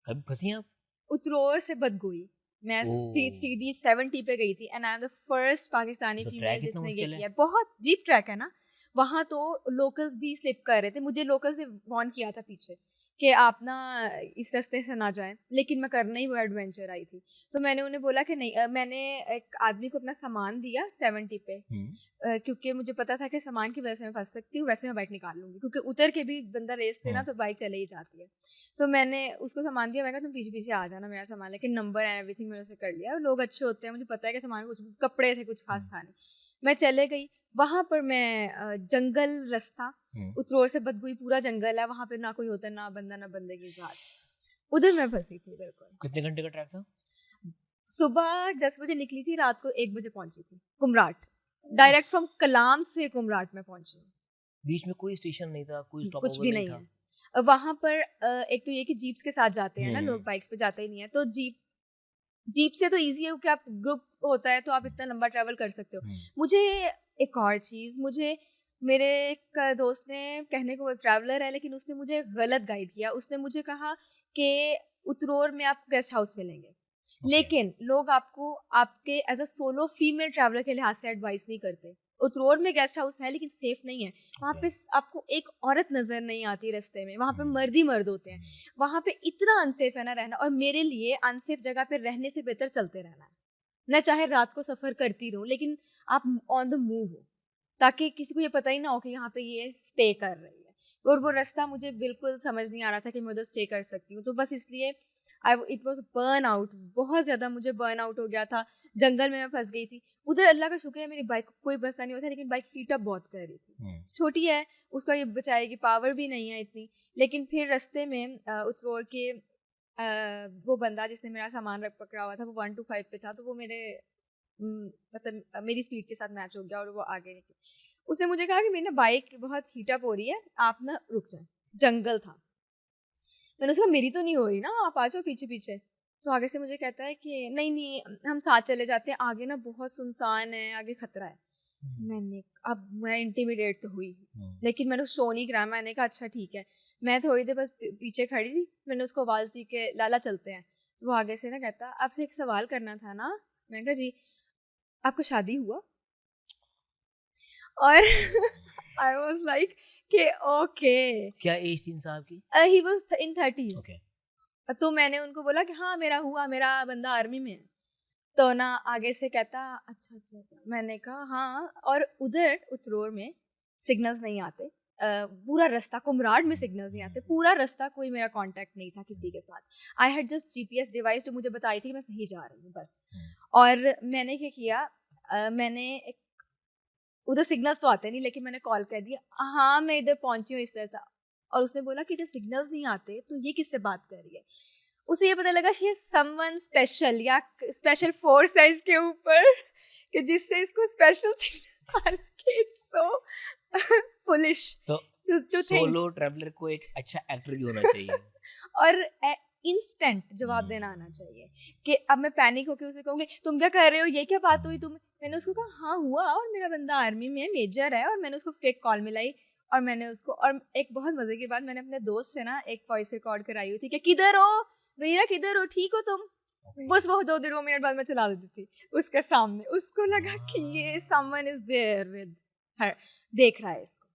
कभी फंसी आप? उतरोर से बदगोई मैं सीडी 70 पे गई थी and I am the first Pakistani तो फीमेल ट्रैक इतना जिसने ये मुश्किल है? किया। बहुत डीप ट्रैक है ना वहाँ, तो लोकल्स भी स्लिप कर रहे थे। मुझे लोकल्स ने वार्न किया था पीछे कि आप ना इस रास्ते से ना जाएं, लेकिन मैं करने ही वो एडवेंचर आई थी। तो मैंने उन्हें बोला कि नहीं, मैंने एक आदमी को अपना सामान दिया 70 पे, क्योंकि मुझे पता था कि सामान की वजह से मैं फंस सकती हूँ, वैसे मैं बाइक निकाल लूंगी क्योंकि उतर के भी बंदा रेस थे ना तो बाइक चले ही जाती है। तो मैंने उसको सामान दिया, मैं कहा तुम पीछे पीछे आ जाना मेरा सामान, लेकिन नंबर एंड एवरीथिंग मैंने उसे कर लिया। लोग अच्छे होते हैं, मुझे पता है कि सामान कुछ कपड़े थे, कुछ खास था नहीं। मैं चले गई वहां पर, मैं जंगल रास्ता, उतरोर से बदगुई पूरा जंगल है वहां पे, ना कोई होता ना बंदा ना बंदे की जात, उधर मैं फंसी थी बिल्कुल। कितने घंटे का ट्रैक था? सुबह 10 बजे निकली थी, रात को 1 बजे पहुंची थी कुमराट। डायरेक्ट फ्रॉम कलाम से कुमराट में पहुंची हूँ। बीच में कोई स्टेशन नहीं था, कोई स्टॉप कुछ ओवर भी नहीं नहीं था? है वहां पर। एक तो ये कि जीप्स के साथ जाते हैं ना लोग, बाइक्स पे जाते ही नहीं है, तो जीप से तो इजी है कि आप ग्रुप होता है तो आप इतना लंबा ट्रैवल कर सकते हो। मुझे एक और चीज, मुझे मेरे एक दोस्त ने, कहने को वो ट्रैवलर है लेकिन उसने मुझे गलत गाइड किया। उसने मुझे कहा कि उतरोर में आप गेस्ट हाउस मिलेंगे, लेकिन लोग आपको आपके as a solo female traveller के लिहाज से एडवाइस नहीं करते। उतरोर में गेस्ट हाउस है लेकिन सेफ नहीं है। वहाँ पे आपको एक औरत नजर नहीं आती रास्ते में, वहाँ पे मर्द ही मर्द होते हैं। वहाँ पे इतना अनसेफ है ना रहना, और मेरे लिए अनसेफ जगह पे रहने से बेहतर चलते रहना है। मैं चाहे रात को सफर करती रहूं लेकिन आप ऑन द मूव हो, ताकि किसी को ये पता ही ना हो कि यहाँ पे ये स्टे कर रही है। और वो रास्ता मुझे बिल्कुल समझ नहीं आ रहा था कि मैं उधर स्टे कर सकती हूँ, तो बस इसलिए इट वॉज बर्न आउट, बहुत ज्यादा मुझे बर्न आउट हो गया था। जंगल में मैं फंस गई थी उधर। अल्लाह का शुक्र है मेरी बाइक को कोई बसता नहीं होता, लेकिन बाइक हीट अप बहुत कर रही थी। छोटी है, उसका ये बचाएगी पावर भी नहीं है इतनी। लेकिन फिर रास्ते में उतरोड़ के वो बंदा जिसने मेरा सामान रख पकड़ा हुआ था वो 125 पे था, तो वो मेरे मतलब मेरी स्पीड के साथ मैच हो गया और वो आगे निकली। उसने मुझे कहा कि मेरी ना बाइक बहुत हीट अप हो रही है, आप ना रुक जाए। जंगल था, मैंने उसका मेरी तो नहीं हो रही ना, आप आ जाओ पीछे पीछे। तो आगे से मुझे कहता है कि नहीं नहीं हम साथ चले जाते हैं, आगे ना बहुत सुनसान है, आगे खतरा है। मैंने, अब मैं इंटिमिडेट तो हुई, लेकिन मैंने शो नहीं करा। मैंने कहा अच्छा ठीक है। मैं थोड़ी देर बस पीछे खड़ी थी, मैंने उसको आवाज दी कि लाला चलते हैं। तो वो आगे से ना कहता आपसे एक सवाल करना था ना। मैंने कहा जी। आपको शादी हुआ? और आई वाज लाइक कि ओके। क्या एज थी इन साहब की? He was in 30s। Okay. तो मैंने उनको बोला कि हाँ मेरा हुआ, मेरा बंदा आर्मी में है। तो ना आगे से कहता अच्छा अच्छा अच्छा। मैंने कहा हाँ, और उधर उतरोर में सिग्नल्स नहीं आते। पूरा रास्ता कुमराड में सिग्नल्स नहीं आते, पूरा रास्ता कोई मेरा कांटेक्ट नहीं था किसी के साथ। I had just GPS device जो मुझे बताई थी कि मैं सही जा रही हूँ बस। और मैंने क्या किया, मैंने एक, उधर सिग्नल्स तो आते नहीं, लेकिन मैंने कॉल कर दिया हाँ मैं इधर पहुंची हूँ इस ऐसा। और उसने बोला कि इधर सिग्नल्स नहीं आते तो ये किससे बात कर रही है। उसे ये पता लगा शी इज समवन स्पेशल, या स्पेशल फोर्स है इसके ऊपर कि जिससे इसको special signal. It's so foolish तो टू थिंक। सोलो ट्रैवलर को एक अच्छा एक्टर भी होना चाहिए। और इंस्टेंट जवाब देना आना चाहिए कि अब मैं पैनिक होकर उसे कहूंगी तुम क्या कर रहे हो, ये क्या बात हुई तुम। मैंने उसको कहा हाँ हुआ, और मेरा बंदा आर्मी में है, मेजर है। और मैंने उसको फेक कॉल मिलाई, और मैंने उसको, और एक बहुत मजे की बात, मैंने अपने दोस्त से ना एक वॉइस रिकॉर्ड कराई हुई थी कि किधर हो भैया, किधर हो, ठीक हो तुम। बस वो 2 मिनट बाद में चला देती थी उसके सामने। उसको लगा कि ये someone is there with her, देख रहा है इसको।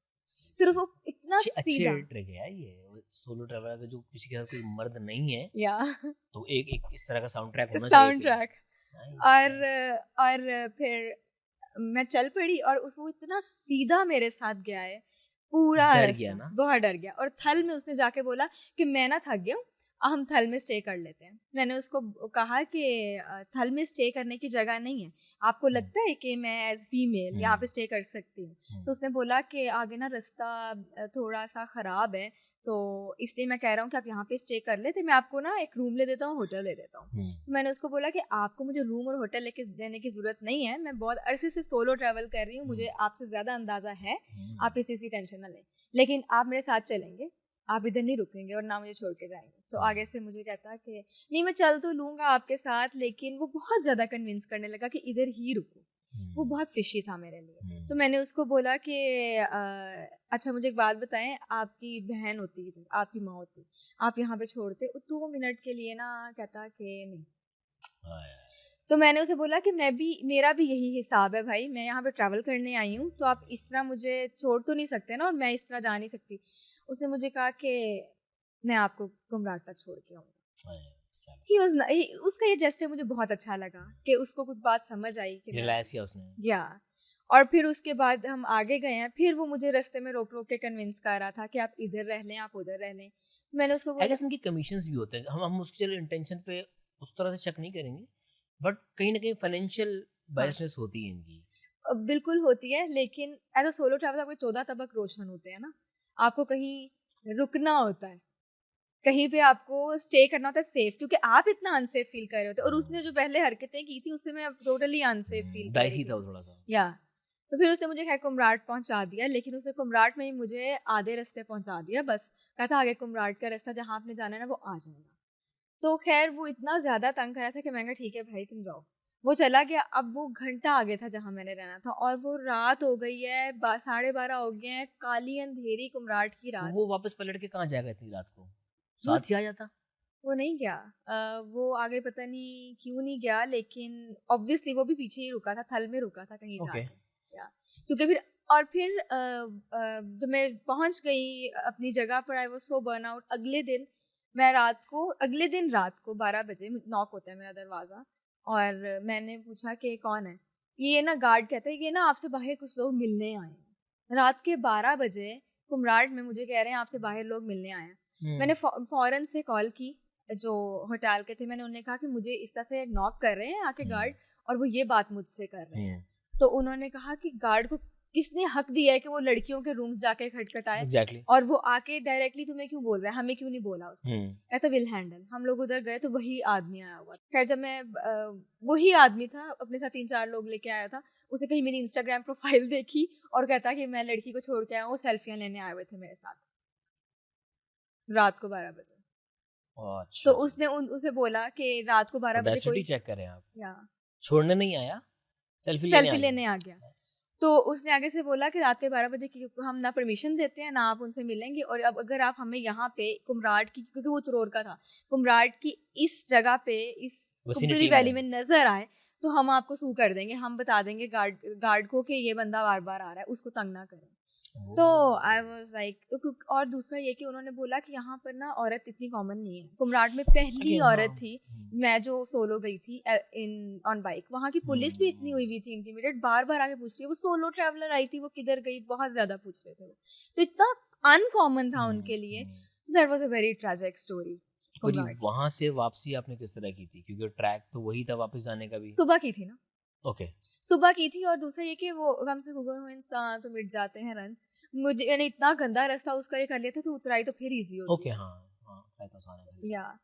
फिर वो इतना अच्छे सीधा ट्रिक है ये। सोलो ट्रैवलर अगर जो किसी के साथ कोई मर्द नहीं है या तो एक एक इस तरह का साउंड ट्रैक होना चाहिए साउंड पीछे। ट्रैक। और फिर मैं चल पड़ी, और उसको इतना सीधा मेरे साथ गया है पूरा डर गया रास्ता, ना? बहुत डर गया। और थल में उसने जाके बोला कि मैं ना थक गया हूँ, हम थल में स्टे कर लेते हैं। मैंने उसको कहा कि थल में स्टे करने की जगह नहीं है, आपको लगता है कि मैं एज फीमेल यहाँ पे स्टे कर सकती हूँ? तो उसने बोला कि आगे ना रास्ता थोड़ा सा खराब है, तो इसलिए मैं कह रहा हूँ कि आप यहाँ पे स्टे कर लेते, मैं आपको ना एक रूम ले देता हूँ, होटल ले देता हूँ। तो मैंने उसको बोला कि आपको मुझे रूम और होटल लेके देने की जरूरत नहीं है, मैं बहुत अरसे से सोलो ट्रैवल कर रही हूँ, मुझे आपसे ज्यादा अंदाजा है, आप इस चीज की टेंशन ना लें। लेकिन आप मेरे साथ चलेंगे, आप इधर नहीं रुकेंगे और ना मुझे छोड़ के जाएंगे। तो आगे से मुझे कहता है कि नहीं मैं चल तो लूंगा आपके साथ, लेकिन वो बहुत ज्यादा कन्विंस करने लगा कि इधर ही रुको। वो बहुत फिशी था मेरे लिए। तो मैंने उसको बोला कि अच्छा मुझे एक बात बताएं, आपकी बहन होती है, आपकी माँ होती, आप यहाँ पे छोड़ते 2 मिनट के लिए ना? कहता कि नहीं। तो मैंने उसे बोला कि मेरा भी यही हिसाब है भाई, मैं यहाँ पे ट्रैवल करने आई हूँ, तो आप इस तरह मुझे छोड़ तो नहीं सकते ना, और मैं इस तरह जा नहीं सकती। उसने मुझे कहा कि मैं आपको कुमराट तक छोड़ के आऊँगा। उसका ये जेस्चर मुझे बहुत अच्छा लगा कि उसको कुछ बात समझ आई कि रियलाइज किया उसने। या और फिर उसके बाद हम आगे गए हैं, फिर वो मुझे रास्ते में रोक रोक के कन्विंस कर रहा था कि आप इधर रह लें, आप उधर रह लें। मैंने उसको बोला, इनकी कमीशंस भी होते हैं, हम उसके इंटेंशन पे उस तरह से शक नहीं करेंगे, बट कहीं ना कहीं फाइनेंशियल बायसनेस होती है इनकी। बिल्कुल होती है, लेकिन एज अ सोलो ट्रैवलर आपके 14 तबक रोशन होते हैं ना, आपको कहीं रुकना होता है, कहीं पे आपको स्टे करना होता है सेफ, क्योंकि आप इतना अनसेफ फील कर रहे होते। और उसने जो पहले हरकतें की थी उससे मैं टोटली अनसेफ फील कर रही थी। था थोड़ा सा। या तो फिर उसने मुझे खैर कुमराट पहुंचा दिया, लेकिन उसने कुमराट में ही मुझे आधे रास्ते पहुंचा दिया, बस कहता आगे कुमराट का रास्ता जहाँ आपने जाना है ना वो आ जाएगा। तो खैर वो इतना ज़्यादा तंग कर रहा था कि मैंने कहा ठीक है भाई तुम जाओ। वो चला गया। अब वो घंटा आगे था जहाँ मैंने रहना था, और वो रात हो गई है, 12:30 हो गए हैं, काली अंधेरी कुमराट की रात। वो वापस पलट के कहाँ जाएगा इतनी रात को? साथ ही आ जाता। वो नहीं गया। वो आगे पता नहीं क्यों नहीं गया, लेकिन ऑब्वियसली वो भी पीछे ही रुका था, थल में रुका था कहीं जाके। क्योंकि फिर जब मैं पहुंच गई अपनी जगह पर, I was so burn out. अगले दिन रात को 12 बजे नॉक होता है मेरा दरवाज़ा, और मैंने पूछा कि कौन है। ये ना गार्ड कहता है ये ना आपसे बाहर कुछ लोग मिलने आए हैं। रात के 12 बजे कुमराट में मुझे कह रहे हैं आपसे बाहर लोग मिलने आए हैं। मैंने फौरन से कॉल की जो होटल के थे, मैंने उन्हें कहा कि मुझे इस तरह से नॉक कर रहे हैं आके गार्ड, और वो ये बात मुझसे कर रहे हैं। तो उन्होंने कहा कि गार्ड को किसने हक दिया है कि वो लड़कियों के रूम्स जाके खटखटाए? exactly. और वो आके डायरेक्टली तुम्हें क्यों बोल रहा है, हमें क्यों नहीं बोला उसने? कहता विल हैंडल। हम लोग उधर गए तो वही आदमी आया हुआ। खैर जब मैं वही आदमी था, अपने साथ 3-4 लोग लेके आया था। उसे कहीं मेरी इंस्टाग्राम प्रोफाइल देखी और कहता कि मैं लड़की को छोड़ के आया हूँ, सेल्फियां लेने आए हुए थे मेरे साथ रात को 12 बजे। अच्छा। तो उसने उसे बोला कि रात को 12 बजे कोई चेक करें आप, या छोड़ने नहीं आया, सेल्फी लेने आ गया। तो उसने आगे से बोला कि रात के 12 बजे की हम ना परमिशन देते हैं ना आप उनसे मिलेंगे, और अब अगर आप हमें यहाँ पे कुमराट की, क्योंकि वो तुरोर का था, कुमराट की इस जगह पे इस कुमरी वैली में नजर आए तो हम आपको सू कर देंगे। हम बता देंगे गार्ड को कि ये बंदा बार बार आ रहा है, उसको तंग ना करें। तो आई वाज लाइक, और दूसरा ये कि उन्होंने बोला कि यहाँ पर ना औरत इतनी कॉमन नहीं है। कुमराट में पहली औरत थी मैं जो सोलो गई थी ऑन बाइक। वहाँ की पुलिस भी इतनी हुई हुई थी इंटिमिडेट, बार बार आके पूछ रही है वो सोलो ट्रैवलर आई थी, वो किधर गई, बहुत ज्यादा पूछ रहे थे वो। तो इतना अनकॉमन था उनके लिए। That was a very tragic story. वहाँ से वापसी आपने किस तरह की थी? क्योंकि ट्रैक तो वही था वापस जाने का भी। सुबह की थी ना। ओके सुबह की थी। और दूसरा ये कि वो गम से गुजर हो इंसान तो मिट जाते हैं रंज। मैंने इतना गंदा रास्ता उसका ये कर लिया था, तो उतराई तो फिर इजी होती। ओके हाँ या